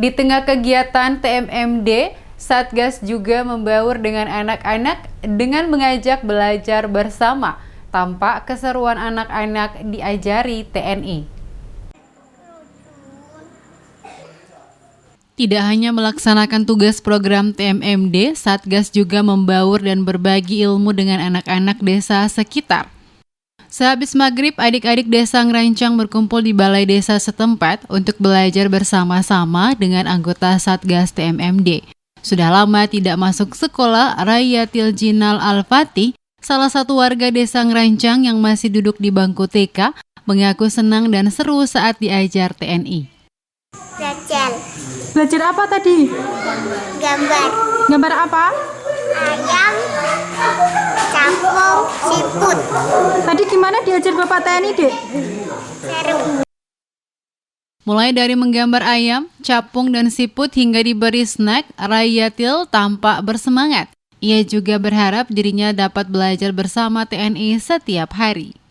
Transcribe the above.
Di tengah kegiatan TMMD, Satgas juga membaur dengan anak-anak dengan mengajak belajar bersama. Tampak keseruan anak-anak diajari TNI. Tidak hanya melaksanakan tugas program TMMD, Satgas juga membaur dan berbagi ilmu dengan anak-anak desa sekitar. Sehabis maghrib, adik-adik desa Ngerancang berkumpul di balai desa setempat untuk belajar bersama-sama dengan anggota Satgas TMMD. Sudah lama tidak masuk sekolah, Rayatil Jinal Al-Fatih, salah satu warga desa Ngerancang yang masih duduk di bangku TK, mengaku senang dan seru saat diajar TNI. Belajar apa tadi? Gambar. Gambar apa? Ayam, capung, siput. Tadi gimana diajar Bapak TNI, Dek? Seru. Mulai dari menggambar ayam, capung, dan siput hingga diberi snack, Rayatil tampak bersemangat. Ia juga berharap dirinya dapat belajar bersama TNI setiap hari.